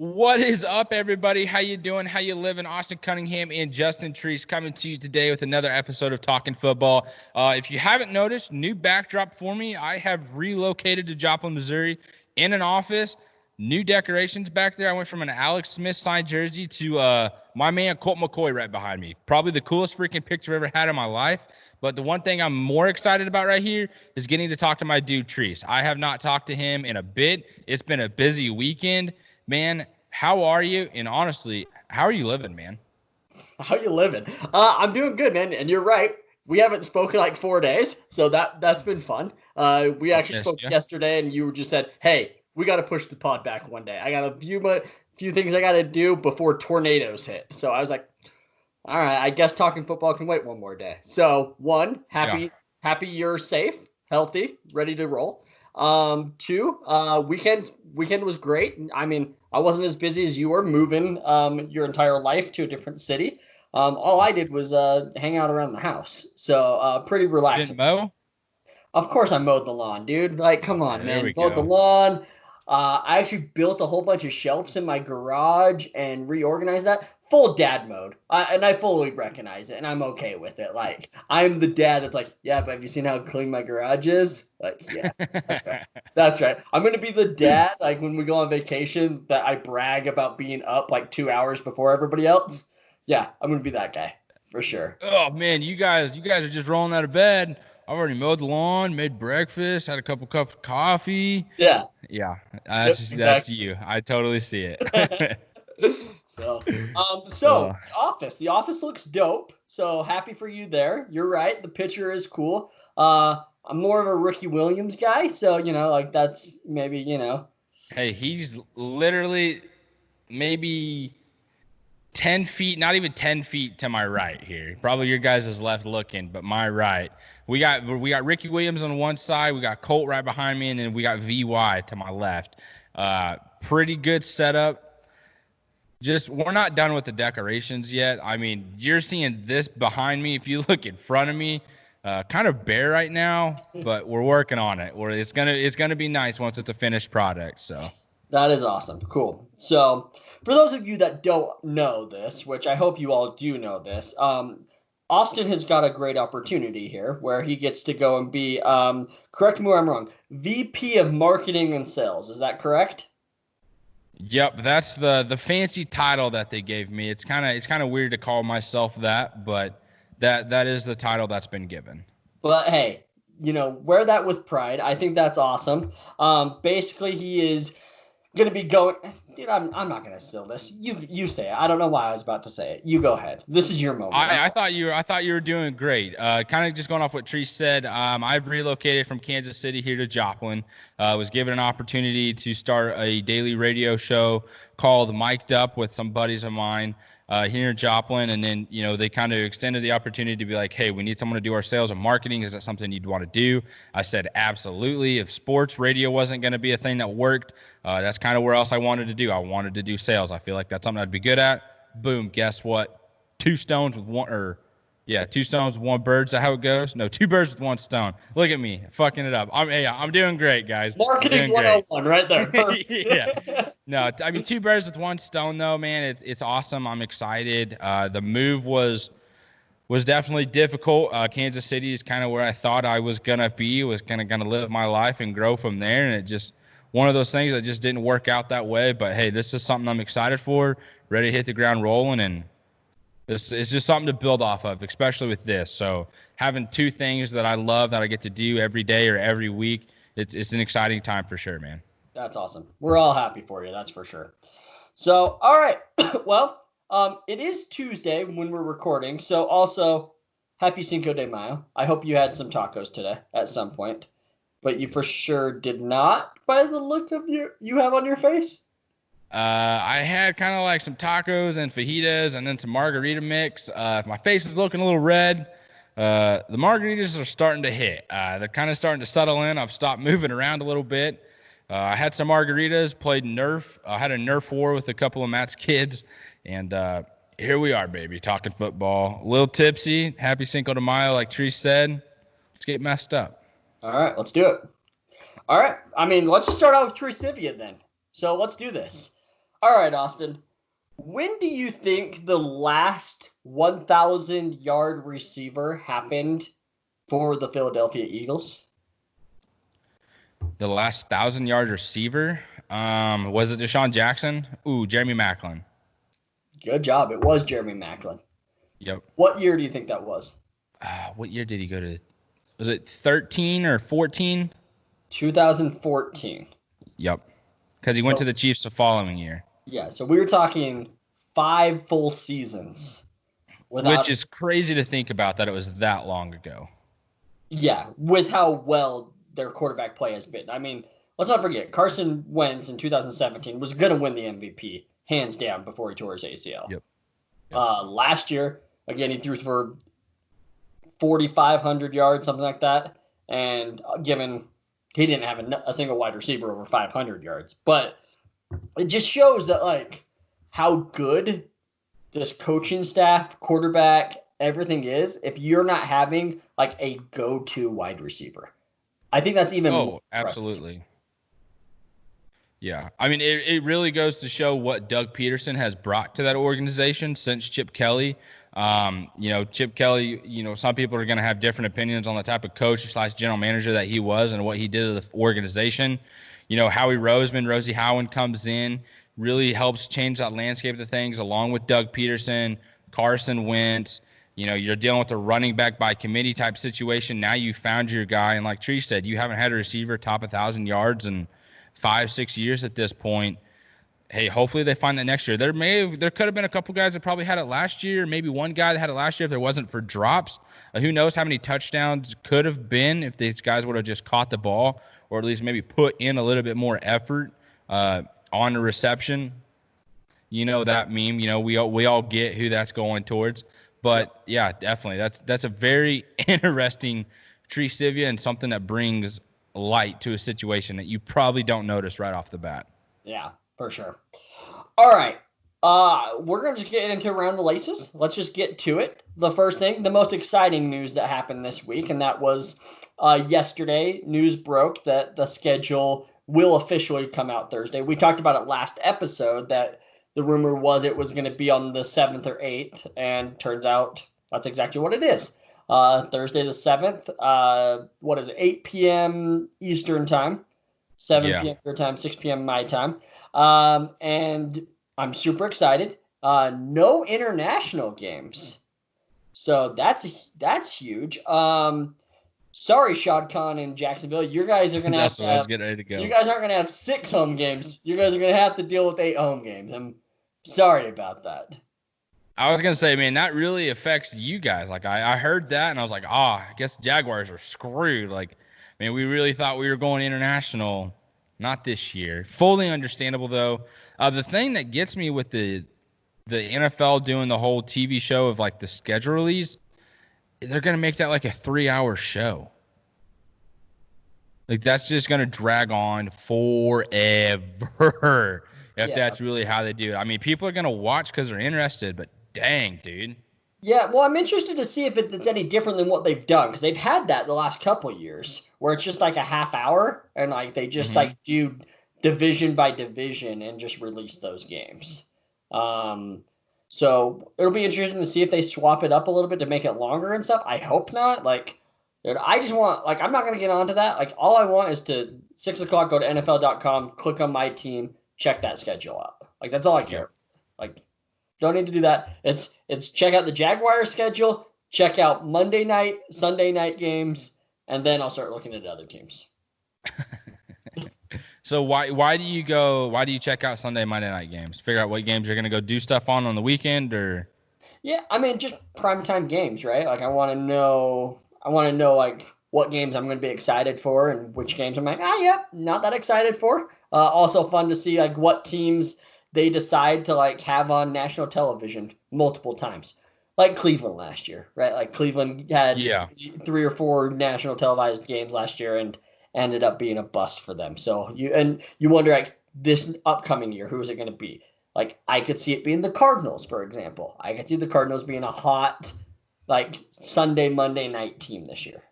What is up, everybody? How you doing? How you living? Austin Cunningham and Justin Treese coming to you today with another episode of Talking Football. If you haven't noticed, new backdrop for me. I have relocated to Joplin, Missouri in an office. New decorations back there. I went from an Alex Smith signed jersey to my man Colt McCoy right behind me. Probably the coolest freaking picture I've ever had in my life. But the one thing I'm more excited about right here is getting to talk to my dude Treese. I have not talked to him in a bit. It's been a busy weekend. Man, how are you? And honestly, how are you living, man? How you living? I'm doing good, man. And you're right. We haven't spoken like 4 days, so that's been fun. We actually spoke yesterday, and you just said, "Hey, we got to push the pod back one day. I got a few things I got to do before tornadoes hit." So I was like, "All right, I guess talking football can wait one more day." So happy you're safe, healthy, ready to roll. Two, weekend was great. I mean, I wasn't as busy as you were moving your entire life to a different city. All I did was hang out around the house. So pretty relaxing. You didn't mow? Of course I mowed the lawn, dude. Like, come on, man. Mowed the go. lawn. I actually built a whole bunch of shelves in my garage and reorganized that. Full dad mode. And I fully recognize it, and I'm okay with it. Like, I'm the dad that's like, yeah, but have you seen how clean my garage is? Like, yeah, that's right. That's right. I'm going to be the dad, like, when we go on vacation, that I brag about being up, like, 2 hours before everybody else. Yeah, I'm going to be that guy, for sure. Oh, man, you guys are just rolling out of bed. I've already mowed the lawn, made breakfast, had a couple cups of coffee. Yeah. Yeah, that's you. I totally see it. The office looks dope. So happy for you there. You're right. The picture is cool. I'm more of a Ricky Williams guy. So, like that's maybe, Hey, he's literally maybe 10 feet, not even 10 feet to my right here. Probably your guys is left looking, but my right. We got Ricky Williams on one side. We got Colt right behind me, and then we got VY to my left. Pretty good setup. Just we're not done with the decorations yet. I mean, you're seeing this behind me. If you look in front of me, kind of bare right now, but we're working on it. It's gonna be nice once it's a finished product. So that is awesome. Cool. So for those of you that don't know this, which I hope you all do know this, Austin has got a great opportunity here where he gets to go and be, correct me where I'm wrong, VP of Marketing and Sales. Is that correct? Yep, that's the fancy title that they gave me. It's kind of weird to call myself that, but that is the title that's been given. But hey, wear that with pride. I think that's awesome. Basically, he is going to be going. Dude, I'm not going to steal this. You say it. I don't know why I was about to say it. You go ahead. This is your moment. I thought you were doing great. Kind of just going off what Tree said. I've relocated from Kansas City here to Joplin. Was given an opportunity to start a daily radio show called Mic'd Up with some buddies of mine here in Joplin, and then they kind of extended the opportunity to be like, hey, we need someone to do our sales and marketing. Is that something you'd want to do? I said absolutely. If sports radio wasn't going to be a thing that worked, that's kind of where else I wanted to do. I wanted to do sales. I feel like that's something I'd be good at. Boom, guess what? Two stones with one bird. Is that how it goes? No, two birds with one stone. Look at me, fucking it up. I'm doing great, guys. Marketing 101 right there. Yeah. No, I mean, two birds with one stone, though, man. It's awesome. I'm excited. The move was definitely difficult. Kansas City is kind of where I thought I was gonna be. Was kind of gonna live my life and grow from there, and it just one of those things that just didn't work out that way. But hey, this is something I'm excited for. Ready to hit the ground rolling, and this is just something to build off of, especially with this. So having two things that I love that I get to do every day or every week, it's an exciting time for sure, man. That's awesome. We're all happy for you. That's for sure. So, all right. Well, it is Tuesday when we're recording. So also happy Cinco de Mayo. I hope you had some tacos today at some point, but you for sure did not by the look of you have on your face. I had kind of like some tacos and fajitas and then some margarita mix. My face is looking a little red. The margaritas are starting to hit. They're kind of starting to settle in. I've stopped moving around a little bit. I had some margaritas, played Nerf. I had a Nerf war with a couple of Matt's kids. And here we are, baby, talking football. A little tipsy. Happy Cinco de Mayo, like Tree said. Let's get messed up. All right, let's do it. All right. I mean, let's just start out with Tree Sivia then. So let's do this. All right, Austin. When do you think the last 1,000-yard receiver happened for the Philadelphia Eagles? The last 1,000-yard receiver, was it Deshaun Jackson? Ooh, Jeremy Maclin. Good job. It was Jeremy Maclin. Yep. What year do you think that was? What year did he go to? Was it 13 or 14? 2014. Yep. Because he went to the Chiefs the following year. Yeah, so we were talking 5 full seasons. Which is crazy to think about that it was that long ago. Yeah, with how well their quarterback play has been. I mean, let's not forget, Carson Wentz in 2017 was going to win the MVP, hands down, before he tore his ACL. Yep. Last year, again, he threw for 4,500 yards, something like that. And given he didn't have a single wide receiver over 500 yards. But it just shows that, like, how good this coaching staff, quarterback, everything is if you're not having, like, a go-to wide receiver. I think that's even more absolutely. Yeah. I mean, it really goes to show what Doug Peterson has brought to that organization since Chip Kelly. Chip Kelly, some people are going to have different opinions on the type of coach / general manager that he was and what he did to the organization. Howie Rosie Howen comes in, really helps change that landscape of things along with Doug Peterson, Carson Wentz. You're dealing with a running back by committee type situation. Now you found your guy. And like Tree said, you haven't had a receiver top 1,000 yards in 5-6 years at this point. Hey, hopefully they find that next year. There could have been a couple guys that probably had it last year, maybe one guy that had it last year if there wasn't for drops. Who knows how many touchdowns could have been if these guys would have just caught the ball or at least maybe put in a little bit more effort on the reception. That meme, we all get who that's going towards. But yeah, definitely. That's a very interesting trivia and something that brings light to a situation that you probably don't notice right off the bat. Yeah, for sure. All right. We're going to just get into Around the Laces. Let's just get to it. The first thing, the most exciting news that happened this week, and that was yesterday, news broke that the schedule will officially come out Thursday. We talked about it last episode that the rumor was it was going to be on the 7th or 8th, and turns out that's exactly what it is. Thursday the 7th, 8 p.m. Eastern time, 7 p.m. your time, 6 p.m. my time. And I'm super excited. No international games. So that's huge. Sorry, Shad Khan in Jacksonville. You guys are going to have to have, getting ready to go. You guys aren't going to have 6 home games. You guys are going to have to deal with 8 home games. I'm sorry about that. I was going to say, man, that really affects you guys. Like, I heard that, and I was like, I guess Jaguars are screwed. Like, man, we really thought we were going international. Not this year. Fully understandable, though. The thing that gets me with the NFL doing the whole TV show of, like, the schedule release, they're going to make that, like, a 3-hour show. Like, that's just going to drag on forever if that's really how they do it. I mean, people are going to watch because they're interested, but dang, dude. Yeah, well, I'm interested to see if it's any different than what they've done, because they've had that the last couple of years where it's just like a half hour and like they just like do division by division and just release those games. So it'll be interesting to see if they swap it up a little bit to make it longer and stuff. I hope not. Like, dude, I just want, like, I'm not going to get onto that. Like, all I want is to 6 o'clock go to NFL.com, click on my team, check that schedule out. Like, that's all I care. Like, don't need to do that. It's check out the Jaguars schedule, check out Monday night, Sunday night games, and then I'll start looking at other teams. So why do you check out Sunday, Monday night games? Figure out what games you're going to go do stuff on the weekend, or? Yeah, I mean, just primetime games, right? Like, I want to know like what games I'm going to be excited for and which games I'm like, not that excited for. Also fun to see like what teams they decide to like have on national television multiple times, like Cleveland last year, right? Like Cleveland had 3 or 4 national televised games last year and ended up being a bust for them. So you wonder, like, this upcoming year, who is it going to be? Like, I could see it being the Cardinals, for example. I could see the Cardinals being a hot, like, Sunday, Monday night team this year.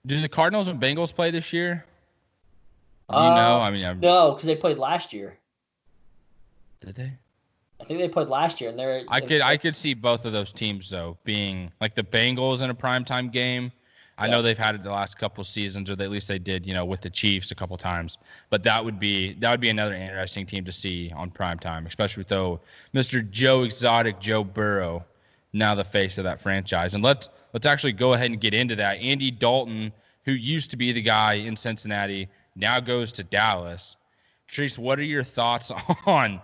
Do the Cardinals and Bengals play this year? Do you know? I mean, no, because they played last year. Did they? I think they played last year, and I could see both of those teams though being like the Bengals in a primetime game. I know they've had it the last couple seasons, or at least they did, with the Chiefs a couple times. But that would be another interesting team to see on primetime, especially with Mr. Joe Exotic, Joe Burrow, now the face of that franchise. And let's actually go ahead and get into that. Andy Dalton, who used to be the guy in Cincinnati, now goes to Dallas. Treese, what are your thoughts on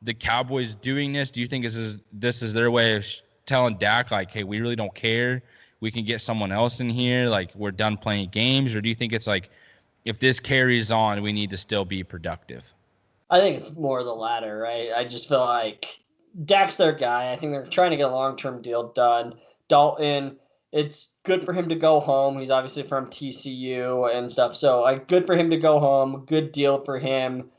the Cowboys doing this? Do you think this is their way of telling Dak, like, hey, we really don't care, we can get someone else in here, like, we're done playing games? Or do you think it's like, if this carries on, we need to still be productive? I think it's more the latter, right? I just feel like Dak's their guy. I think they're trying to get a long-term deal done. Dalton, it's good for him to go home. He's obviously from TCU and stuff, so like, good for him to go home. Good deal for him.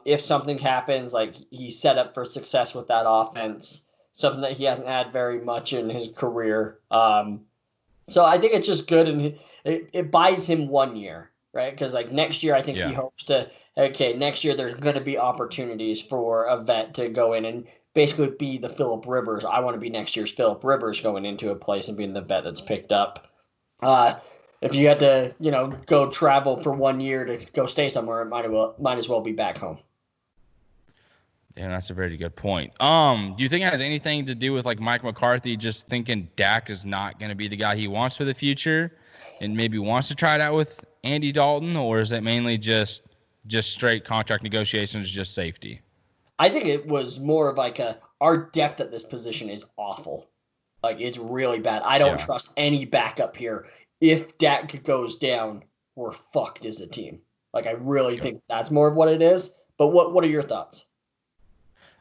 If something happens, like, he's set up for success with that offense, something that he hasn't had very much in his career. So I think it's just good, and it buys him 1 year, right? Because like next year, I think he hopes to. Okay, next year there's going to be opportunities for a vet to go in and basically be the Phillip Rivers. I want to be next year's Phillip Rivers, going into a place and being the vet that's picked up. If you had to, go travel for 1 year to go stay somewhere, it might as well be back home. Yeah, that's a very good point. Do you think it has anything to do with like Mike McCarthy just thinking Dak is not going to be the guy he wants for the future, and maybe wants to try it out with Andy Dalton, or is it mainly just straight contract negotiations, just safety? I think it was more of like our depth at this position is awful. Like, it's really bad. I don't trust any backup here. If Dak goes down, we're fucked as a team. Like, I really think that's more of what it is. But what are your thoughts?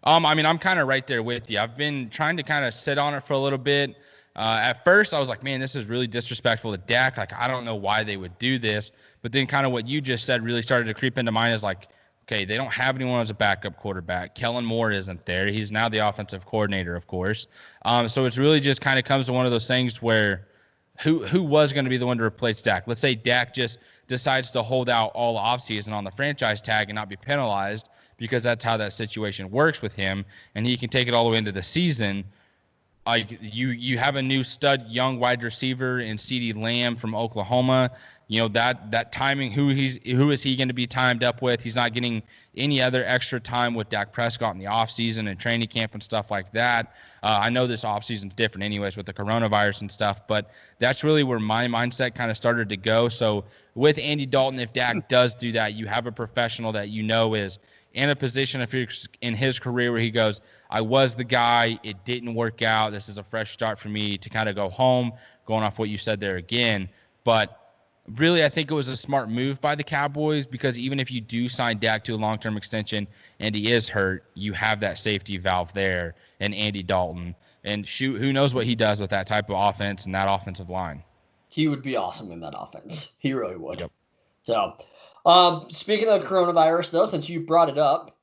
I mean, I'm kind of right there with you. I've been trying to kind of sit on it for a little bit. At first, I was like, man, this is really disrespectful to Dak. Like, I don't know why they would do this. But then kind of what you just said really started to creep into mind, is like, okay, they don't have anyone as a backup quarterback. Kellen Moore isn't there. He's now the offensive coordinator, of course. So it's really just kind of comes to one of those things where who was going to be the one to replace Dak? Let's say Dak just decides to hold out all offseason on the franchise tag and not be penalized, because that's how that situation works with him, and he can take it all the way into the season. Like, you have a new stud young wide receiver in CeeDee Lamb from Oklahoma. That timing, who is he going to be timed up with? He's not getting any other extra time with Dak Prescott in the offseason and training camp and stuff like that. I know this offseason's different anyways with the coronavirus and stuff, but that's really where my mindset kind of started to go. So with Andy Dalton, if Dak does do that, you have a professional that is in a position, if you're in his career, where he goes, I was the guy, it didn't work out, this is a fresh start for me to kind of go home, going off what you said there again. But really, I think it was a smart move by the Cowboys, because even if you do sign Dak to a long-term extension and he is hurt, you have that safety valve there in Andy Dalton. And shoot, who knows what he does with that type of offense and that offensive line. He would be awesome in that offense. He really would. Yep. So, speaking of coronavirus, though, since you brought it up,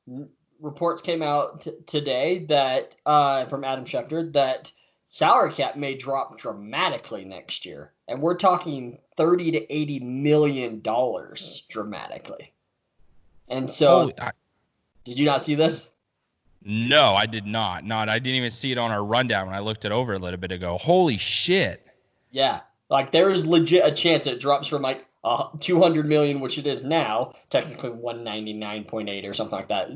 reports came out today that from Adam Schefter that salary cap may drop dramatically next year, and we're talking $30 to $80 million dramatically. And so, did you not see this? No, I did not. I didn't even see it on our rundown when I looked it over a little bit ago. Holy shit! Yeah, like, there's legit a chance it drops from like 200 million, which it is now, technically 199.8 or something like that.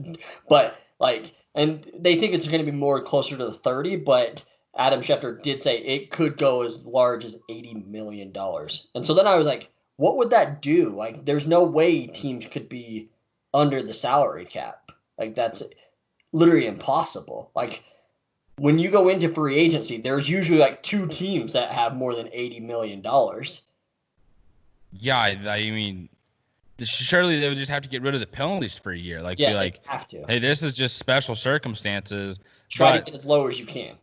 But like, and they think it's going to be more closer to the 30, but Adam Schefter did say it could go as large as $80 million. And so then I was like, what would that do? Like, there's no way teams could be under the salary cap. Like, that's literally impossible. Like, when you go into free agency, there's usually like two teams that have more than $80 million. Yeah, I mean, surely they would just have to get rid of the penalties for a year. Like, be like, have to. Hey, this is just special circumstances. Try to get as low as you can.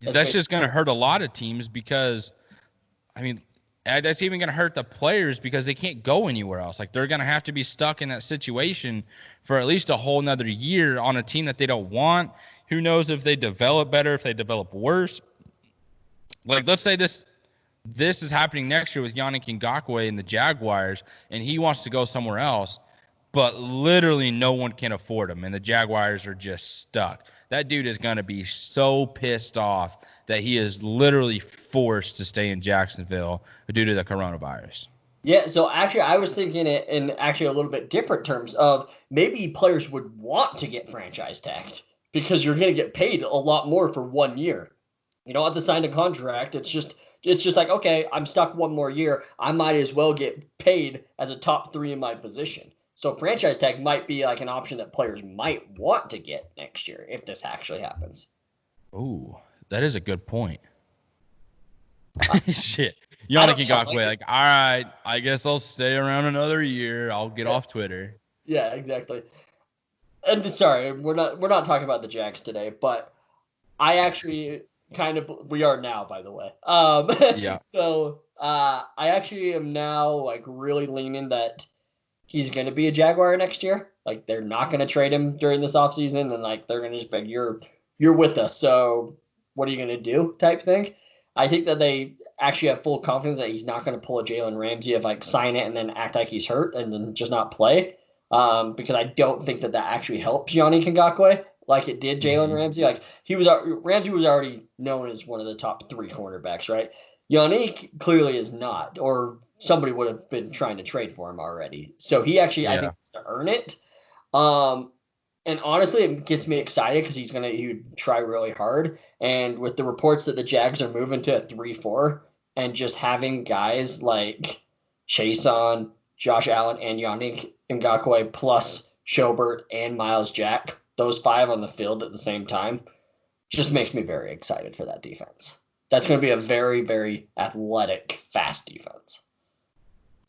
That's just going to hurt a lot of teams, because, I mean, that's even going to hurt the players, because they can't go anywhere else. Like, they're going to have to be stuck in that situation for at least a whole nother year on a team that they don't want. Who knows if they develop better, if they develop worse. Like, let's say this is happening next year with Yannick Ngakoue and the Jaguars, and he wants to go somewhere else. but literally no one can afford him, and the Jaguars are just stuck. That dude is going to be so pissed off that he is literally forced to stay in Jacksonville due to the coronavirus. Yeah, so actually, I was thinking it in actually a little bit different terms of maybe players would want to get franchise tagged because you're going to get paid a lot more for 1 year. You don't have to sign a contract. It's just like, okay, I'm stuck 1 more year. I might as well get paid as a top 3 in my position. So franchise tag might be like an option that players might want to get next year if this actually happens. Ooh, that is a good point. Shit. Yannick Ngakoue, like, all right, I guess I'll stay around another year. I'll get off Twitter. Yeah, exactly. And sorry, we're not talking about the Jags today, but I actually we are now, by the way. Yeah. So I actually am now like really leaning that he's going to be a Jaguar next year. Like they're not going to trade him during this offseason, and like they're going to just be like, you're with us. So what are you going to do? Type thing. I think that they actually have full confidence that he's not going to pull a Jalen Ramsey of like sign it and then act like he's hurt and then just not play. Because I don't think that actually helps Yannick Ngakoue like it did Jalen Ramsey. Like Ramsey was already known as one of the top 3 cornerbacks, right? Yannick clearly is not, or somebody would have been trying to trade for him already. So he actually, I think, has to earn it. And honestly, it gets me excited because he would try really hard. And with the reports that the Jags are moving to a 3-4 and just having guys like Chason, Josh Allen, and Yannick Ngakoue plus Schobert and Miles Jack, those 5 on the field at the same time, just makes me very excited for that defense. That's going to be a very, very athletic, fast defense.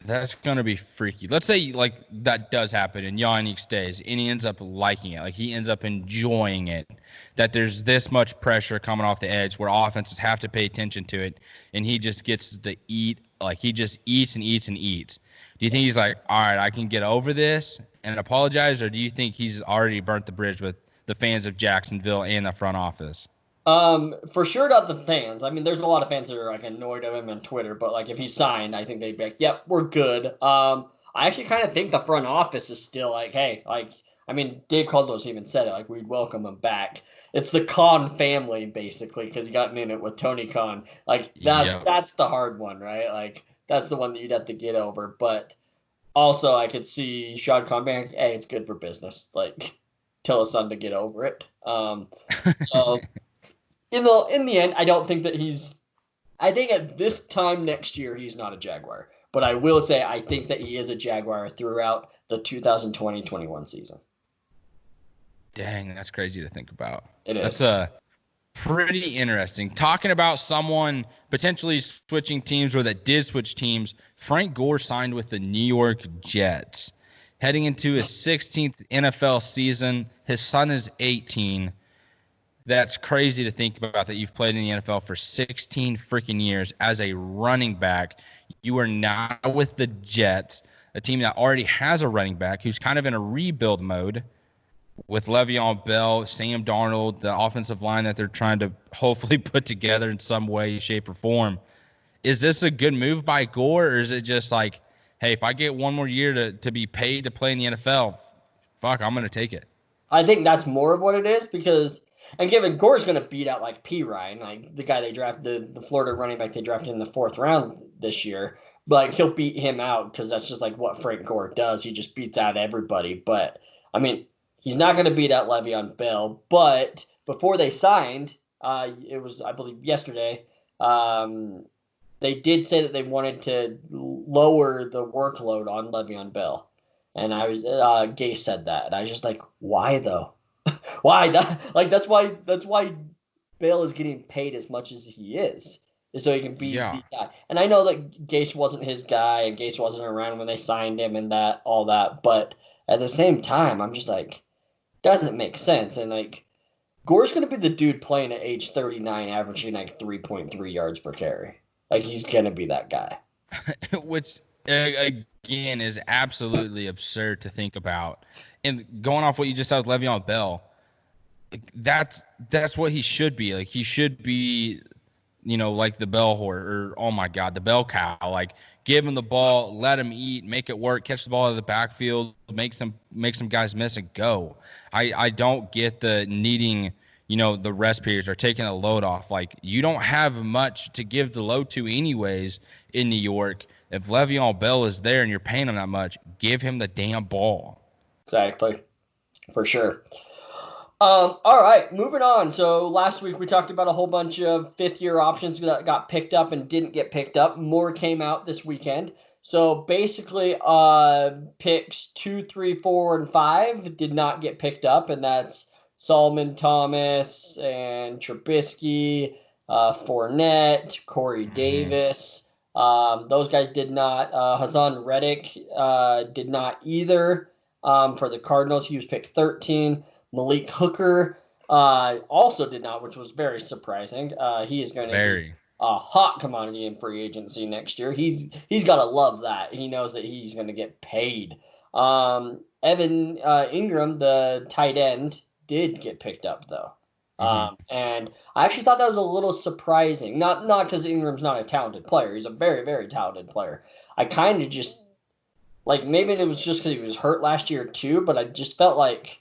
That's going to be freaky. Let's say like that does happen and Yannick stays and he ends up liking it. Like he ends up enjoying it, that there's this much pressure coming off the edge where offenses have to pay attention to it. And he just gets to eat. Like he just eats and eats and eats. Do you think he's like, all right, I can get over this and apologize? Or do you think he's already burnt the bridge with the fans of Jacksonville and the front office? For sure not the fans. I mean, there's a lot of fans that are like annoyed at him on Twitter, but like if he signed, I think they'd be like, yep, we're good. I actually kind of think the front office is still like, hey, like, I mean, Dave Caldwell's even said it, like we'd welcome him back. It's the Khan family basically, because he got in it with Tony Khan. Like that's the hard one, right? Like that's the one that you'd have to get over. But also I could see Sean Khan being like, hey, it's good for business. Like tell his son to get over it. So In the end, I don't think that I think at this time next year, he's not a Jaguar. But I will say I think that he is a Jaguar throughout the 2020-21 season. Dang, that's crazy to think about. It is. That's pretty interesting. Talking about someone potentially switching teams or that did switch teams, Frank Gore signed with the New York Jets. Heading into his 16th NFL season, his son is 18. That's crazy to think about that you've played in the NFL for 16 freaking years as a running back. You are now with the Jets, a team that already has a running back who's kind of in a rebuild mode with Le'Veon Bell, Sam Darnold, the offensive line that they're trying to hopefully put together in some way, shape, or form. Is this a good move by Gore, or is it just like, hey, if I get 1 more year to be paid to play in the NFL, fuck, I'm going to take it? I think that's more of what it is because – and given Gore's going to beat out like P. Ryan, like the guy they drafted, the Florida running back they drafted in the 4th round this year, but like he'll beat him out because that's just like what Frank Gore does. He just beats out everybody. But I mean, he's not going to beat out Le'Veon Bell. But before they signed, it was I believe yesterday, they did say that they wanted to lower the workload on Le'Veon Bell, and Gase said that, and I was just like, why though? Why? That's why Bale is getting paid as much as he is so he can be the guy. And I know that Gase wasn't his guy, and Gase wasn't around when they signed him and all that. But at the same time, I'm just like, doesn't make sense. And like, Gore's going to be the dude playing at age 39, averaging like 3.3 yards per carry. Like he's going to be that guy. Which again is absolutely absurd to think about. And going off what you just said with Le'Veon Bell, that's what he should be. Like he should be like the bell horse, or oh my God, the bell cow. Like, give him the ball, let him eat, make it work, catch the ball out of the backfield, make some guys miss and go. I don't get the needing, the rest periods or taking a load off. Like, you don't have much to give the load to anyways in New York. If Le'Veon Bell is there and you're paying him that much, give him the damn ball. Exactly. For sure. All right, moving on. So last week we talked about a whole bunch of fifth-year options that got picked up and didn't get picked up. More came out this weekend. So basically, picks 2, 3, 4, and 5 did not get picked up, and that's Solomon Thomas and Trubisky, Fournette, Corey Davis. Those guys did not. Hassan Reddick did not either. For the Cardinals, he was picked 13. Malik Hooker also did not, which was very surprising. He is going to be a hot commodity in free agency next year. He's got to love that. He knows that he's going to get paid. Evan Ingram, the tight end, did get picked up though. And I actually thought that was a little surprising. Not because Ingram's not a talented player. He's a very, very talented player. I kind of just, like, maybe it was just because he was hurt last year too, but I just felt like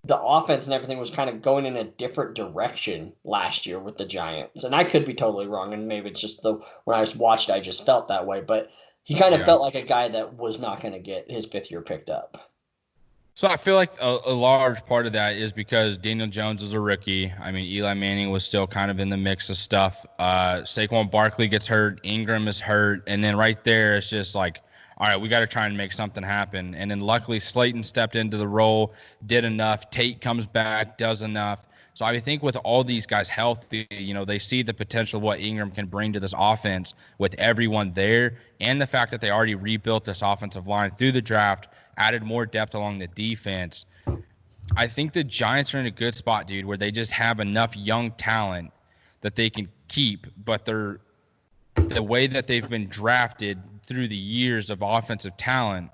the offense and everything was kind of going in a different direction last year with the Giants. And I could be totally wrong, and maybe it's just when I watched, I just felt that way. But he kind of felt like a guy that was not going to get his fifth year picked up. So I feel like a large part of that is because Daniel Jones is a rookie. I mean, Eli Manning was still kind of in the mix of stuff. Saquon Barkley gets hurt. Ingram is hurt. And then right there, it's just like, all right, we got to try and make something happen. And then luckily Slayton stepped into the role, did enough. Tate comes back, does enough. So I think with all these guys healthy, they see the potential of what Ingram can bring to this offense with everyone there, and the fact that they already rebuilt this offensive line through the draft, added more depth along the defense. I think the Giants are in a good spot, dude, where they just have enough young talent that they can keep, but the way that they've been drafted through the years of offensive talent,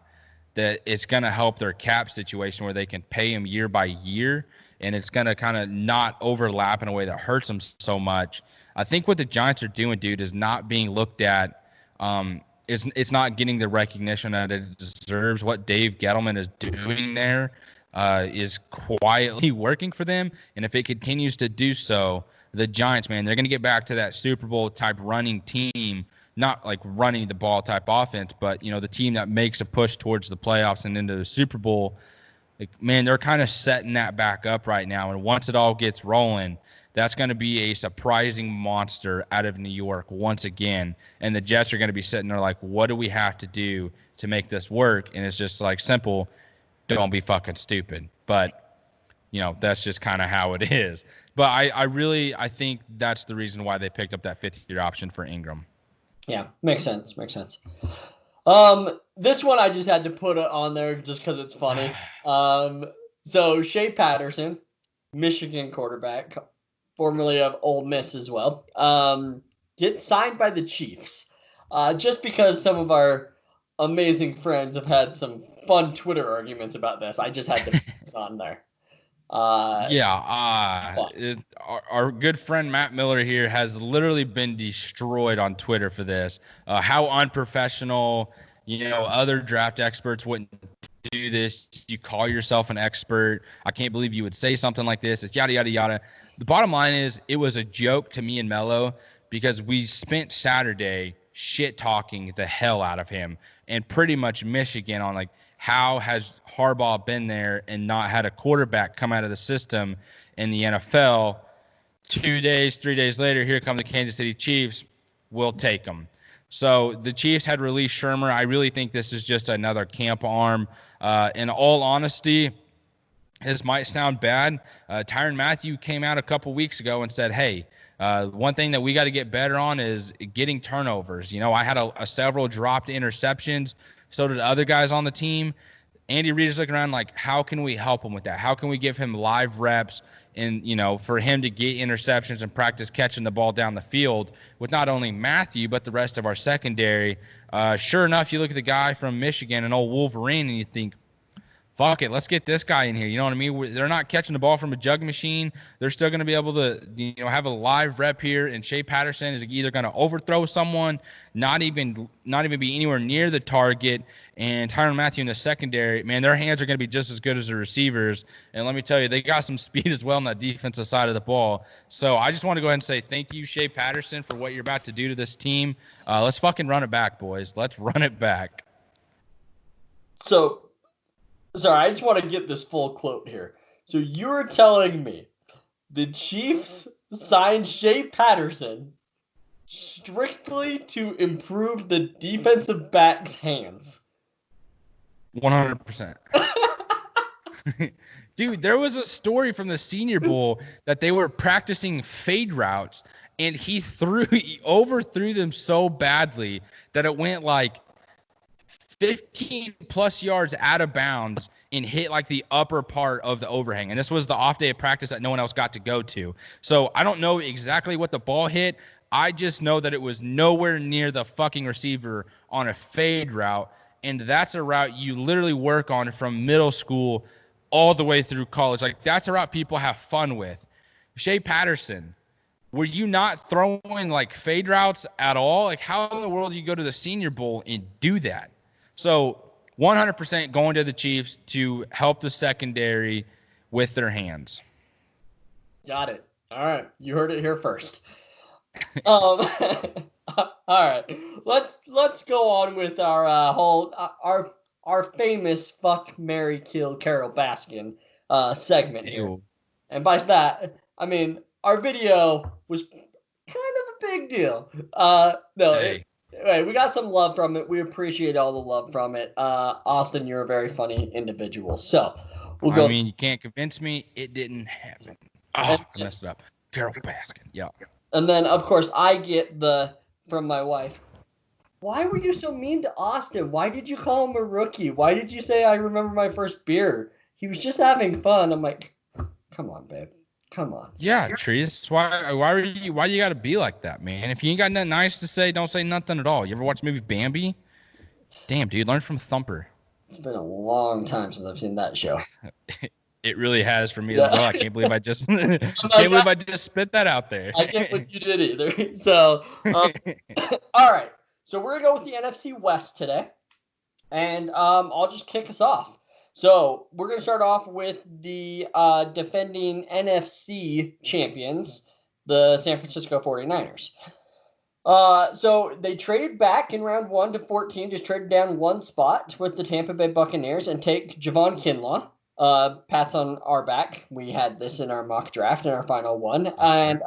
that it's going to help their cap situation where they can pay him year by year, and it's going to kind of not overlap in a way that hurts them so much. I think what the Giants are doing, dude, is not being looked at. It's not getting the recognition that it deserves. What Dave Gettleman is doing there is quietly working for them, and if it continues to do so, the Giants, man, they're going to get back to that Super Bowl type running team, not like running the ball type offense, but the team that makes a push towards the playoffs and into the Super Bowl. Like, man, they're kind of setting that back up right now, and once it all gets rolling, that's going to be a surprising monster out of New York once again. And the Jets are going to be sitting there like, what do we have to do to make this work? And it's just like simple, don't be fucking stupid. But that's just kind of how it is. But I think that's the reason why they picked up that fifth-year option for Ingram. Yeah, makes sense. This one I just had to put it on there just because it's funny. So Shea Patterson, Michigan quarterback, formerly of Ole Miss as well, gets signed by the Chiefs. Just because some of our amazing friends have had some fun Twitter arguments about this, I just had to put this on there. Our good friend Matt Miller here has literally been destroyed on Twitter for this. How unprofessional, other draft experts wouldn't do this. You call yourself an expert. I can't believe you would say something like this. It's yada, yada, yada. The bottom line is it was a joke to me and Mello because we spent Saturday shit talking the hell out of him and pretty much Michigan on like, how has Harbaugh been there and not had a quarterback come out of the system in the NFL? 3 days later, here come the Kansas City Chiefs. We'll take them. So the Chiefs had released Shermer. I really think this is just another camp arm. In all honesty, this might sound bad. Tyrann Mathieu came out a couple weeks ago and said, hey, one thing that we got to get better on is getting turnovers. I had several dropped interceptions. So did other guys on the team. Andy Reid is looking around like, how can we help him with that? How can we give him live reps and, for him to get interceptions and practice catching the ball down the field with not only Mathieu, but the rest of our secondary? Sure enough, you look at the guy from Michigan, an old Wolverine, and you think, fuck it, let's get this guy in here. You know what I mean? They're not catching the ball from a jug machine. They're still going to be able to, have a live rep here. And Shea Patterson is either going to overthrow someone, not even be anywhere near the target. And Tyrann Mathieu in the secondary, man, their hands are going to be just as good as the receivers. And let me tell you, they got some speed as well on that defensive side of the ball. So I just want to go ahead and say thank you, Shea Patterson, for what you're about to do to this team. Let's fucking run it back, boys. Let's run it back. So, sorry, I just want to get this full quote here. So you're telling me the Chiefs signed Shea Patterson strictly to improve the defensive back's hands? 100%. Dude, there was a story from the Senior Bowl that they were practicing fade routes, and he overthrew them so badly that it went like 15 plus yards out of bounds and hit like the upper part of the overhang. And this was the off day of practice that no one else got to go to. So I don't know exactly what the ball hit. I just know that it was nowhere near the fucking receiver on a fade route. And that's a route you literally work on from middle school all the way through college. Like, that's a route people have fun with. Shea Patterson, were you not throwing like fade routes at all? Like, how in the world do you go to the Senior Bowl and do that? So 100% going to the Chiefs to help the secondary with their hands. Got it. All right. You heard it here first. All right. Let's go on with our our famous fuck, marry, kill Carol Baskin segment here. Ew. And by that, I mean our video was kind of a big deal. Anyway, we got some love from it. We appreciate all the love from it. Austin, you're a very funny individual. So we'll go. I mean, you can't convince me it didn't happen. Oh, I messed it up. Carol Baskin. Yeah. And then, of course, I get from my wife, why were you so mean to Austin? Why did you call him a rookie? Why did you say I remember my first beer? He was just having fun. I'm like, come on, babe. Come on. Yeah, Trees. Why you got to be like that, man? If you ain't got nothing nice to say, don't say nothing at all. You ever watch the movie Bambi? Damn, dude, learn from Thumper. It's been a long time since I've seen that show. It really has for me as well. I can't believe I just spit that out there. I can't believe you did either. So, all right. So we're gonna go with the NFC West today, and I'll just kick us off. So we're going to start off with the defending NFC champions, the San Francisco 49ers. So they traded back in round 1 to 14, just traded down one spot with the Tampa Bay Buccaneers and take Javon Kinlaw. Pat's on our back. We had this in our mock draft in our final one. And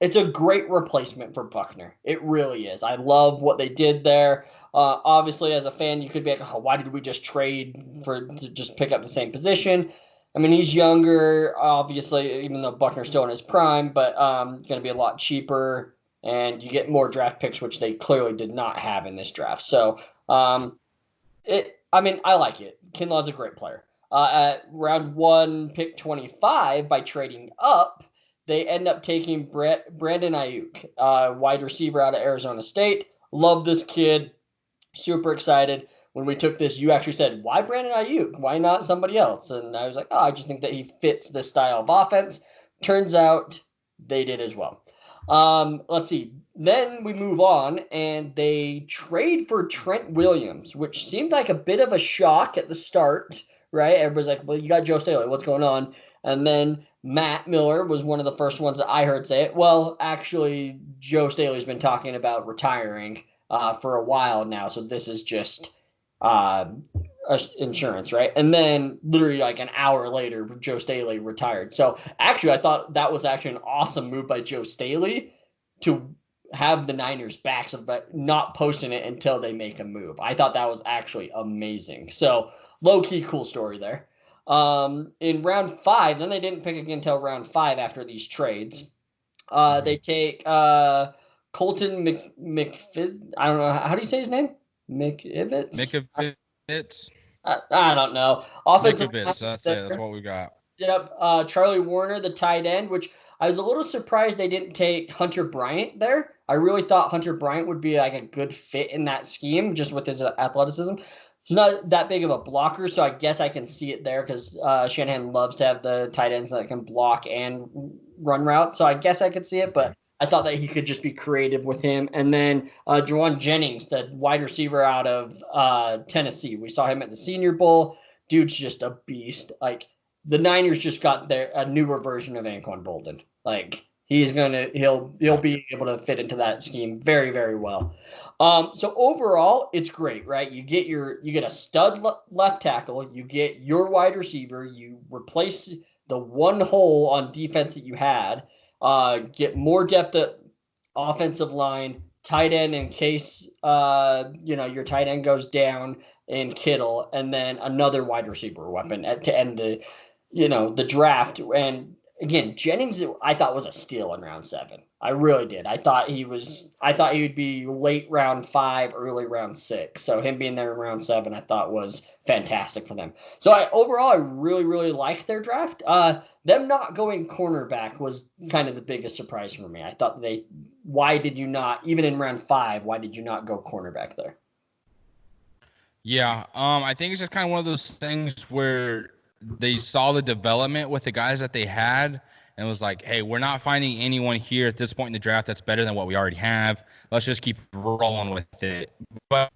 it's a great replacement for Buckner. It really is. I love what they did there. Obviously, as a fan, you could be like, oh, why did we just trade to just pick up the same position? I mean, he's younger, obviously, even though Buckner's still in his prime, but going to be a lot cheaper, and you get more draft picks, which they clearly did not have in this draft. So, I like it. Kinlaw's a great player. At round 1, pick 25, by trading up, they end up taking Brandon Ayuk, wide receiver out of Arizona State. Love this kid. Super excited. When we took this, you actually said, why Brandon Ayuk? Why not somebody else? And I was like, I just think that he fits this style of offense. Turns out they did as well. Let's see. Then we move on, and they trade for Trent Williams, which seemed like a bit of a shock at the start, right? Everybody's like, well, you got Joe Staley. What's going on? And then Matt Miller was one of the first ones that I heard say it. Well, actually, Joe Staley's been talking about retiring for a while now, so this is just insurance, right? And then literally like an hour later, Joe Staley retired. So actually, I thought that was actually an awesome move by Joe Staley to have the Niners back, but not posting it until they make a move. I thought that was actually amazing. So low-key cool story there. In round 5, then they didn't pick again until round 5 after these trades. They take Colton McFiz. I don't know. How do you say his name? McIvitz? I don't know. Offensive. That's it. That's what we got. Yep. Charlie Warner, the tight end, which I was a little surprised they didn't take Hunter Bryant there. I really thought Hunter Bryant would be like a good fit in that scheme just with his athleticism. He's not that big of a blocker, so I guess I can see it there because Shanahan loves to have the tight ends that can block and run route. So I guess I could see it, but I thought that he could just be creative with him. And then Juwan Jennings, the wide receiver out of Tennessee. We saw him at the Senior Bowl. Dude's just a beast. Like, the Niners just got a newer version of Anquan Boldin. Like, he'll be able to fit into that scheme very, very well. So overall, it's great, right? You get a stud left tackle, you get your wide receiver, you replace the one hole on defense that you had, get more depth at offensive line, tight end in case your tight end goes down in Kittle, and then another wide receiver weapon to end the draft. And again, Jennings, I thought was a steal in round 7. I really did. I thought he would be late round 5, early round 6. So him being there in round 7, I thought was fantastic for them. So overall, I really, really liked their draft. Them not going cornerback was kind of the biggest surprise for me. I thought why did you not, even in round 5, why did you not go cornerback there? Yeah, I think it's just kind of one of those things where they saw the development with the guys that they had and was like, hey, we're not finding anyone here at this point in the draft that's better than what we already have. Let's just keep rolling with it. But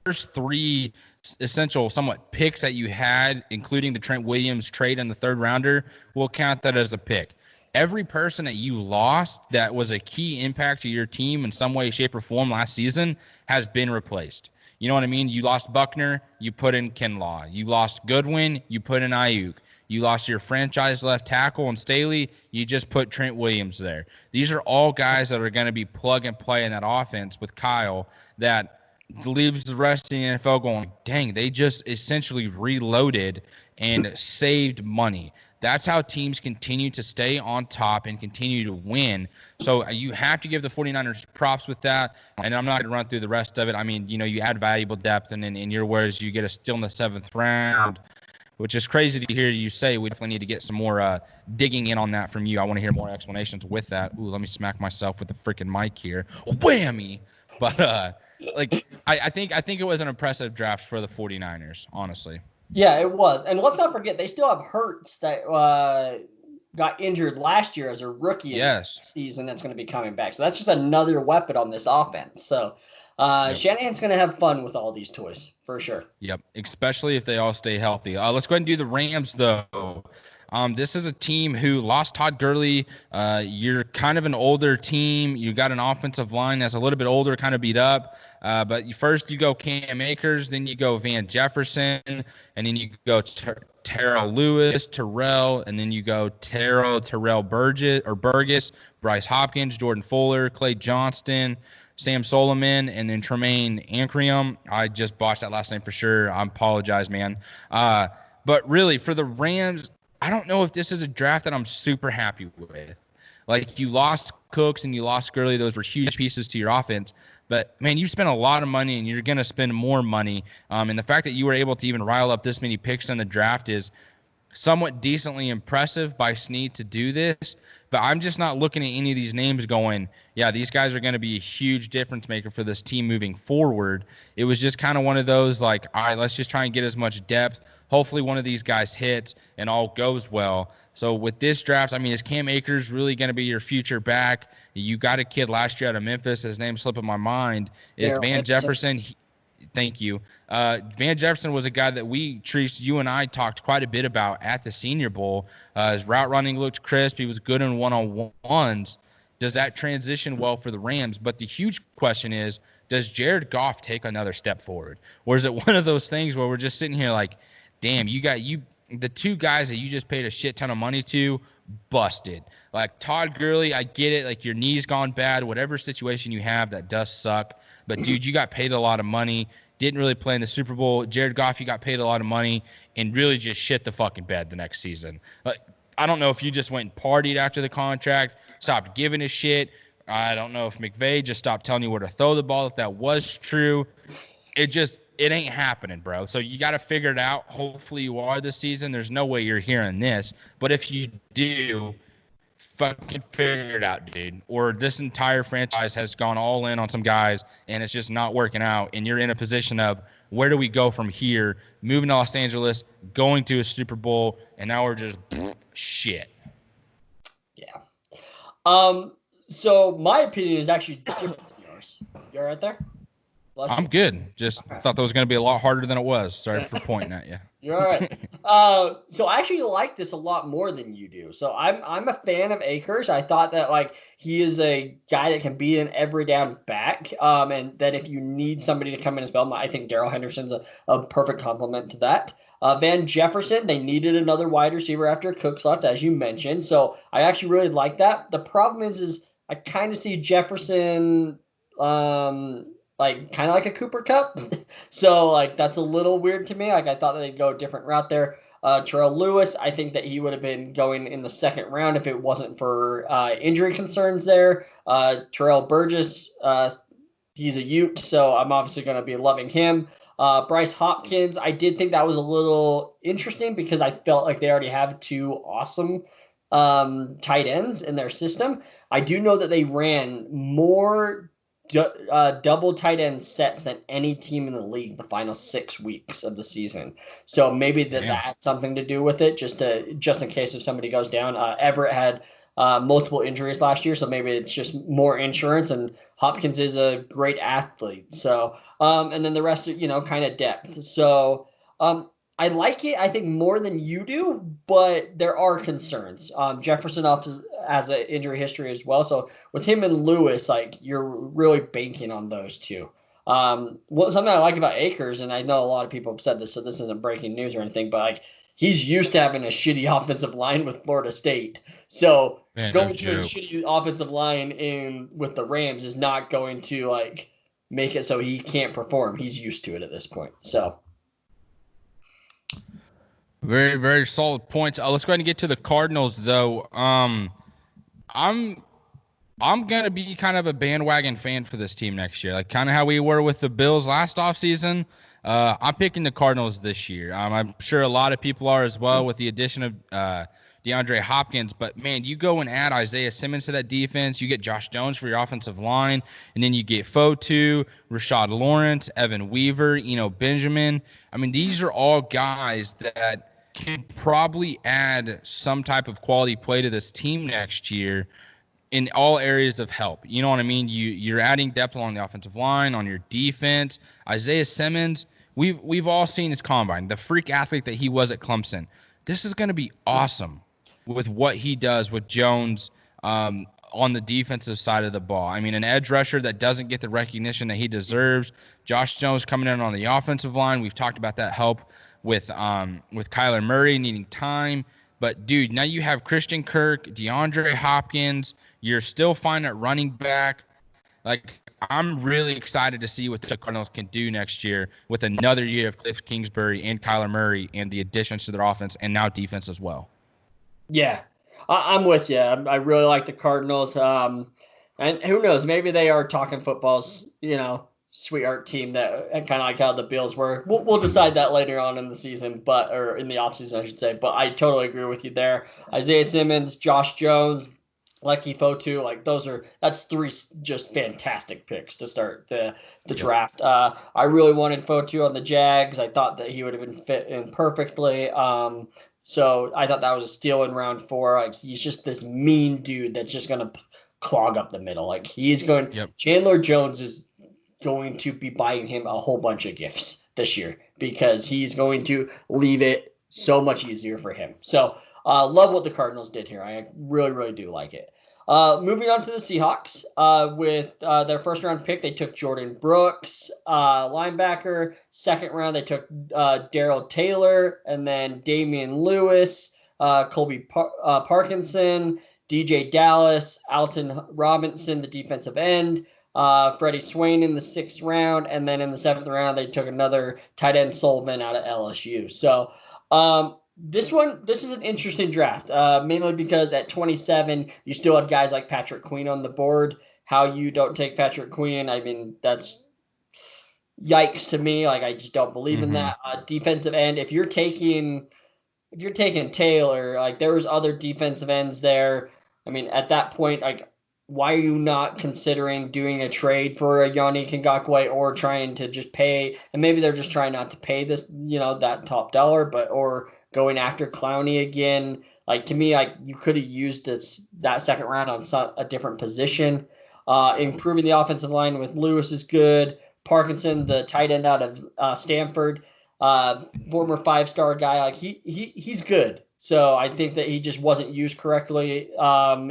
there's 3 essential somewhat picks that you had, including the Trent Williams trade in the 3rd rounder. We'll count that as a pick. Every person that you lost that was a key impact to your team in some way, shape, or form last season has been replaced. You know what I mean? You lost Buckner, you put in Kinlaw. You lost Goodwin, you put in Ayuk. You lost your franchise left tackle in Staley, you just put Trent Williams there. These are all guys that are going to be plug and play in that offense with Kyle that leaves the rest of the NFL going, dang, they just essentially reloaded and saved money. That's how teams continue to stay on top and continue to win. So you have to give the 49ers props with that. And I'm not going to run through the rest of it. I mean, you add valuable depth, and in your words, you get a steal in the 7th round, which is crazy to hear you say. We definitely need to get some more digging in on that from you. I want to hear more explanations with that. Ooh, let me smack myself with the freaking mic here. Whammy! But I think it was an impressive draft for the 49ers, honestly. Yeah, it was. And let's not forget, they still have Hurts that got injured last year as a rookie in the season that's going to be coming back. So that's just another weapon on this offense. So Shanahan's going to have fun with all these toys, for sure. Yep, especially if they all stay healthy. Let's go ahead and do the Rams, though. This is a team who lost Todd Gurley. You're kind of an older team. You got an offensive line that's a little bit older, kind of beat up. But first you go Cam Akers, then you go Van Jefferson, and then you go Terrell Lewis, Terrell, and then you go Terrell Burgess, Bryce Hopkins, Jordan Fuller, Clay Johnston, Sam Solomon, and then Tremaine Ancreum. I just botched that last name for sure. I apologize, man. But really, for the Rams, I don't know if this is a draft that I'm super happy with. Like, you lost Cooks and you lost Gurley. Those were huge pieces to your offense. But, man, you spent a lot of money and you're going to spend more money. And the fact that you were able to even rile up this many picks in the draft is somewhat decently impressive by Snead to do this. But I'm just not looking at any of these names going, yeah, these guys are going to be a huge difference maker for this team moving forward. It was just kind of one of those like, all right, let's just try and get as much depth. Hopefully one of these guys hits and all goes well. So with this draft, I mean, is Cam Akers really going to be your future back? You got a kid last year out of Memphis. His name slipped in my mind. Is Van Jefferson? Thank you. Van Jefferson was a guy that you and I talked quite a bit about at the Senior Bowl. His route running looked crisp. He was good in one-on-ones. Does that transition well for the Rams? But the huge question is, does Jared Goff take another step forward? Or is it one of those things where we're just sitting here like, damn, the 2 guys that you just paid a shit ton of money to busted. Like Todd Gurley, I get it. Like, your knee's gone bad, whatever situation you have, that does suck. But dude, you got paid a lot of money. Didn't really play in the Super Bowl. Jared Goff, you got paid a lot of money and really just shit the fucking bed the next season. I don't know if you just went and partied after the contract, stopped giving a shit. I don't know if McVay just stopped telling you where to throw the ball, if that was true. It ain't happening, bro. So you got to figure it out. Hopefully you are this season. There's no way you're hearing this. But if you do, fucking figure it out, dude. Or this entire franchise has gone all in on some guys and it's just not working out. And you're in a position of where do we go from here? Moving to Los Angeles, going to a Super Bowl, and now we're just shit. Yeah. So my opinion is actually different than yours. You all right there? I'm good. Just thought that was going to be a lot harder than it was. Sorry for pointing at you. You're all right. So I actually like this a lot more than you do. So I'm a fan of Akers. I thought that like he is a guy that can be an every down back. And that if you need somebody to come in as well, I think Darrell Henderson's a perfect complement to that. Van Jefferson, they needed another wide receiver after Cooks left, as you mentioned. So I actually really like that. The problem is I kind of see Jefferson like kind of like a Cooper Cup. So like that's a little weird to me. Like I thought that they'd go a different route there. Terrell Lewis, I think that he would have been going in the second round if it wasn't for injury concerns there. Terrell Burgess, he's a Ute, so I'm obviously going to be loving him. Bryce Hopkins, I did think that was a little interesting because I felt like they already have two awesome tight ends in their system. I do know that they ran more double tight end sets than any team in the league the final 6 weeks of the season. So maybe that had something to do with it, just in case if somebody goes down. Everett had multiple injuries last year, so maybe it's just more insurance, and Hopkins is a great athlete. So and then the rest are, kind of depth. So I like it, I think, more than you do, but there are concerns. Jefferson has an injury history as well. So with him and Lewis, like you're really banking on those two. Something I like about Akers, and I know a lot of people have said this, so this isn't breaking news or anything, but like he's used to having a shitty offensive line with Florida State. So going to a shitty offensive line with the Rams is not going to like make it so he can't perform. He's used to it at this point. So. Very, very solid points. Let's go ahead and get to the Cardinals, though. I'm gonna be kind of a bandwagon fan for this team next year, like kind of how we were with the Bills last offseason. I'm picking the Cardinals this year. I'm sure a lot of people are as well with the addition of DeAndre Hopkins. But, man, you go and add Isaiah Simmons to that defense. You get Josh Jones for your offensive line. And then you get Fotu, Rashad Lawrence, Evan Weaver, Benjamin. I mean, these are all guys that can probably add some type of quality play to this team next year in all areas of help. You know what I mean? You're adding depth along the offensive line, on your defense. Isaiah Simmons, we've all seen his combine, the freak athlete that he was at Clemson. This is going to be awesome with what he does with Jones on the defensive side of the ball. I mean, an edge rusher that doesn't get the recognition that he deserves. Josh Jones coming in on the offensive line. We've talked about that help with Kyler Murray needing time. But, dude, now you have Christian Kirk, DeAndre Hopkins. You're still fine at running back. Like, I'm really excited to see what the Cardinals can do next year with another year of Cliff Kingsbury and Kyler Murray and the additions to their offense and now defense as well. Yeah, I'm with you. I really like the Cardinals. And who knows, maybe they are talking football's, sweetheart team that kind of like how the Bills were. We'll decide that later on in the season, or in the offseason, I should say. But I totally agree with you there. Isaiah Simmons, Josh Jones, Leki Fotu, like that's three just fantastic picks to start the draft. I really wanted Fotu on the Jags. I thought that he would have been fit in perfectly. So I thought that was a steal in round 4. Like he's just this mean dude that's just going to clog up the middle. Like he's going. Yep. Chandler Jones is going to be buying him a whole bunch of gifts this year because he's going to leave it so much easier for him. So love what the Cardinals did here. I really, really do like it. Moving on to the Seahawks, with their first round pick, they took Jordan Brooks, linebacker. Second round, they took Darrell Taylor, and then Damian Lewis, Colby Parkinson, DJ Dallas, Alton Robinson, the defensive end, Freddie Swain in the 6th round, and then in the 7th round, they took another tight end Sullivan out of LSU. So, this is an interesting draft, mainly because at 27, you still had guys like Patrick Queen on the board. How you don't take Patrick Queen, I mean, that's yikes to me. Like, I just don't believe in that. Defensive end, if you're taking Taylor, like there was other defensive ends there. I mean, at that point, like, why are you not considering doing a trade for a Yannick Ngakoue or trying to just pay? And maybe they're just trying not to pay this, that top dollar, or going after Clowney again. Like, to me, like, you could have used that second round on a different position. Improving the offensive line with Lewis is good. Parkinson, the tight end out of Stanford, former 5-star guy, like he's good. So I think that he just wasn't used correctly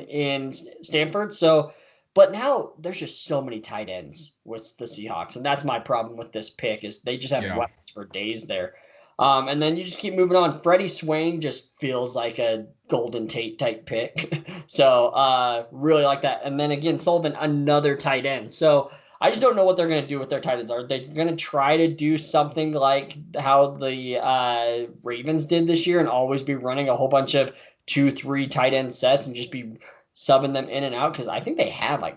in Stanford. So, but now there's just so many tight ends with the Seahawks, and that's my problem with this pick is they just have weapons for days there. And then you just keep moving on. Freddie Swain just feels like a Golden Tate type pick. So really like that. And then again, Sullivan, another tight end. So I just don't know what they're going to do with their tight ends. Are they going to try to do something like how the Ravens did this year and always be running a whole bunch of 2-3 tight end sets and just be subbing them in and out? Because I think they have I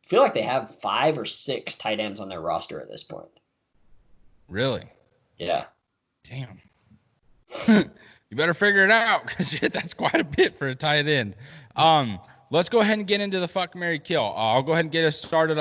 feel like they have 5 or 6 tight ends on their roster at this point. Really? Yeah. Damn. You better figure it out because that's quite a bit for a tight end. Let's go ahead and get into the fuck, marry, kill. I'll go ahead and get us started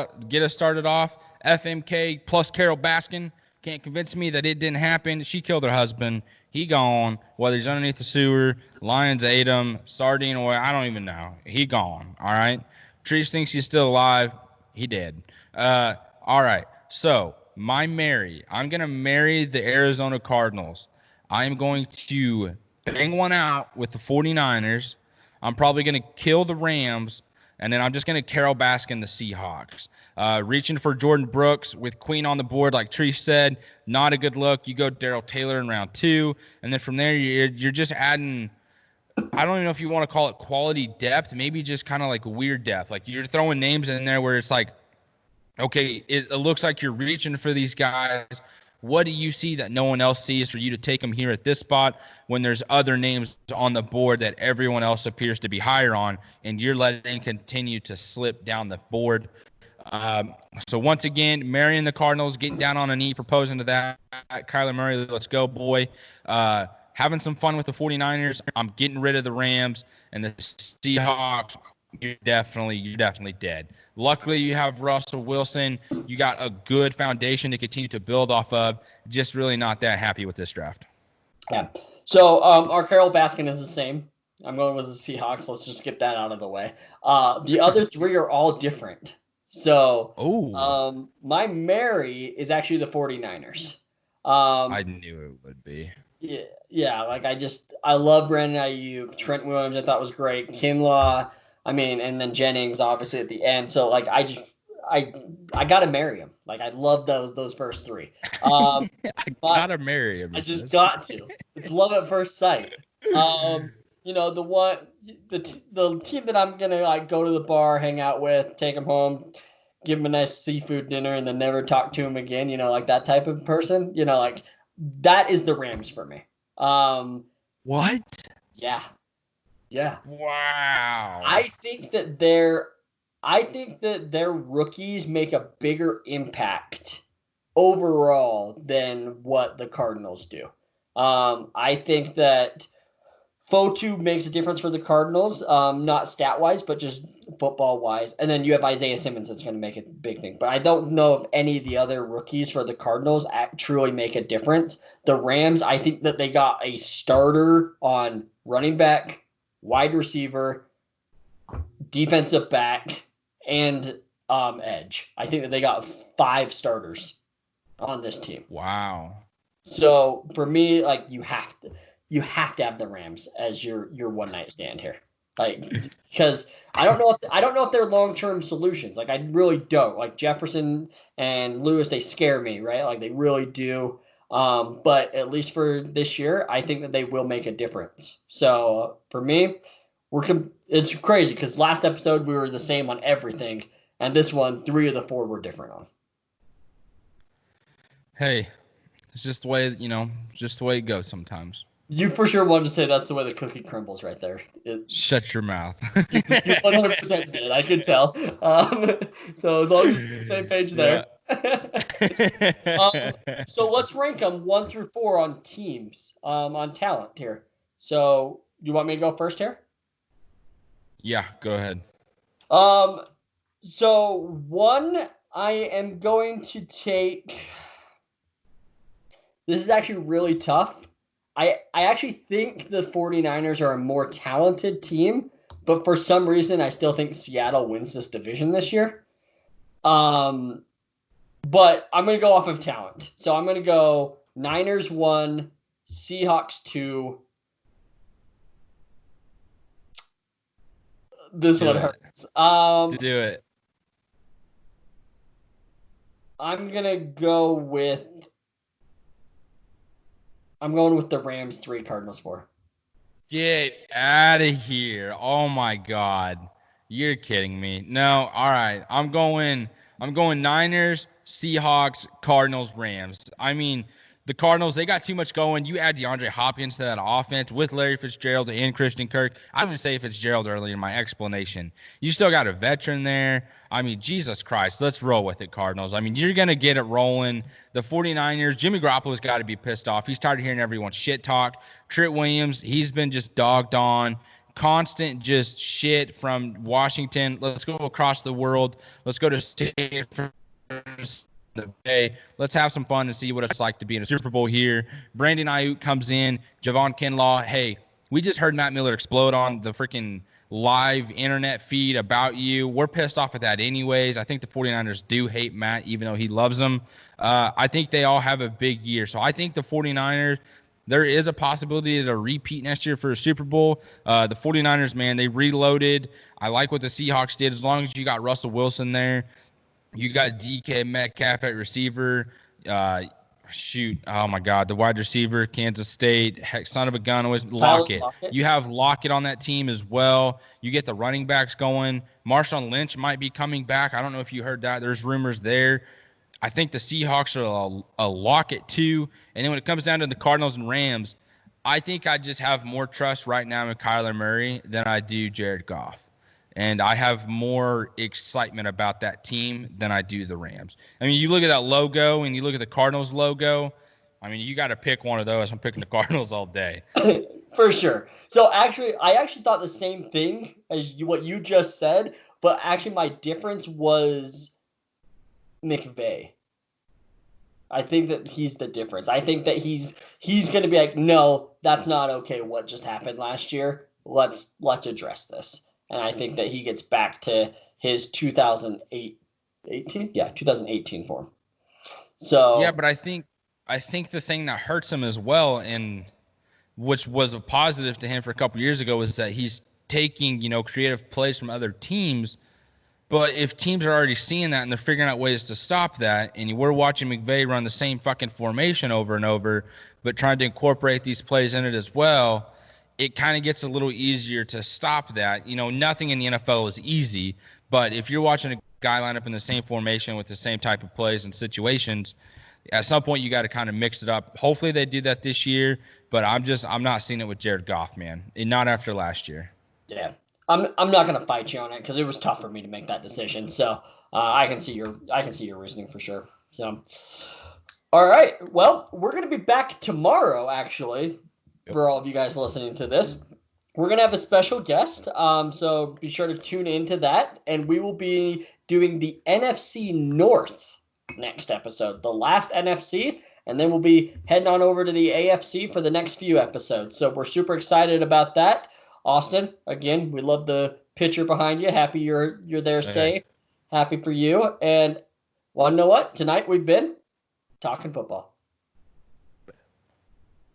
off. FMK plus Carol Baskin. Can't convince me that it didn't happen. She killed her husband. He gone. Whether he's underneath the sewer, lions ate him, sardine oil, I don't even know. He gone. All right. Trees thinks he's still alive. He dead. All right. So my Mary, I'm gonna marry the Arizona Cardinals. I'm going to bang one out with the 49ers. I'm probably going to kill the Rams, and then I'm just going to Carol Baskin the Seahawks. Reaching for Jordan Brooks with Queen on the board, like Tree said, not a good look. You go Darrell Taylor in round 2, and then from there you're just adding, I don't even know if you want to call it quality depth, maybe just kind of like weird depth. Like you're throwing names in there where it's like, okay, it looks like you're reaching for these guys. What do you see that no one else sees for you to take them here at this spot when there's other names on the board that everyone else appears to be higher on, and you're letting continue to slip down the board? So once again, marrying the Cardinals, getting down on a knee, proposing to that. Kyler Murray, let's go, boy. Having some fun with the 49ers. I'm getting rid of the Rams and the Seahawks. You're definitely dead. Luckily, you have Russell Wilson. You got a good foundation to continue to build off of. Just really not that happy with this draft. Yeah. So our Carol Baskin is the same. I'm going with the Seahawks. Let's just get that out of the way. The other 3 are all different. So my Mary is actually the 49ers. I knew it would be. Yeah. Like I love Brandon Ayuk. Trent Williams I thought was great. Kinlaw. I mean, and then Jennings obviously at the end. So like I gotta marry him. Like I love those first 3. I gotta marry him. I just got to. It's love at first sight. The team that I'm gonna like go to the bar, hang out with, take him home, give him a nice seafood dinner, and then never talk to him again. Like that type of person. Like that is the Rams for me. What? Yeah. Yeah. Wow. I think that their rookies make a bigger impact overall than what the Cardinals do. I think that Fotu makes a difference for the Cardinals, not stat-wise, but just football-wise. And then you have Isaiah Simmons that's going to make a big thing. But I don't know if any of the other rookies for the Cardinals truly make a difference. The Rams, I think that they got a starter on running back, wide receiver, defensive back, and edge. I think that they got 5 starters on this team. Wow. So for me, like you have to have the Rams as your one night stand here. Like because I don't know if they're long-term solutions. Like I really don't. Like Jefferson and Lewis, they scare me, right? Like they really do. But at least for this year, I think that they will make a difference. So for me, it's crazy because last episode we were the same on everything, and this one 3 of the 4 were different on. Hey, it's just the way just the way it goes sometimes. You for sure wanted to say that's the way the cookie crumbles right there. Shut your mouth. You 100% did. I could tell. So as long as you're on the same page there. Yeah. So let's rank them 1 through 4 on teams, on talent here. So you want me to go first here? Yeah, go ahead. So one, I am going to take. This is actually really tough. I actually think the 49ers are a more talented team, but for some reason, I still think Seattle wins this division this year. Um, but I'm going to go off of talent. So I'm going to go Niners 1, Seahawks 2. This one hurts. Do it. I'm going to go with. I'm going with the Rams 3, Cardinals 4. Get out of here. Oh my God. You're kidding me. No, all right. I'm going Niners, Seahawks, Cardinals, Rams. I mean, the Cardinals, they got too much going. You add DeAndre Hopkins to that offense with Larry Fitzgerald and Christian Kirk. I would say Fitzgerald earlier in my explanation. You still got a veteran there. I mean, Jesus Christ, let's roll with it, Cardinals. I mean, you're going to get it rolling. The 49ers, Jimmy Garoppolo's got to be pissed off. He's tired of hearing everyone shit talk. Trent Williams, he's been just dogged on. Constant just shit from Washington. Let's go across the world. Let's go to Stanford. The Bay. Let's have some fun and see what it's like to be in a Super Bowl here. Brandon Ayuk comes in. Javon Kinlaw. Hey, we just heard Matt Miller explode on the freaking live internet feed about you. We're pissed off at that anyways. I think the 49ers do hate Matt, even though he loves them. I think they all have a big year. So I think the 49ers, there is a possibility to repeat next year for a Super Bowl. The 49ers, man, they reloaded. I like what the Seahawks did. As long as you got Russell Wilson there, you got DK Metcalf at receiver. Oh my God, the wide receiver, Kansas State, heck, son of a gun, always Lockett. You have Lockett on that team as well. You get the running backs going. Marshawn Lynch might be coming back. I don't know if you heard that. There's rumors there. I think the Seahawks are a Lockett too. And then when it comes down to the Cardinals and Rams, I think I just have more trust right now in Kyler Murray than I do Jared Goff. And I have more excitement about that team than I do the Rams. I mean, you look at that logo and you look at the Cardinals logo. I mean, you got to pick one of those. I'm picking the Cardinals all day. For sure. So actually, I actually thought the same thing as what you just said, but actually my difference was McVay. I think that he's the difference. I think that he's going to be like, no, that's not okay. What just happened last year? Let's address this. And I think that he gets back to his 2018 form. So yeah, but I think the thing that hurts him as well, and which was a positive to him for a couple years ago, is that he's taking creative plays from other teams. But if teams are already seeing that and they're figuring out ways to stop that, and we're watching McVay run the same fucking formation over and over, but trying to incorporate these plays in it as well, it kind of gets a little easier to stop that. Nothing in the NFL is easy, but if you're watching a guy line up in the same formation with the same type of plays and situations, at some point you got to kind of mix it up. Hopefully they do that this year, but I'm not seeing it with Jared Goff, man. And not after last year. Yeah. I'm not gonna fight you on it because it was tough for me to make that decision. So I can see your reasoning for sure. So, all right. Well, we're gonna be back tomorrow, actually, for all of you guys listening to this. We're gonna have a special guest. So be sure to tune into that, and we will be doing the NFC North next episode, the last NFC, and then we'll be heading on over to the AFC for the next few episodes. So we're super excited about that. Austin, again, we love the picture behind you. Happy you're there safe. Happy for you. And want to know what? Tonight we've been talking football.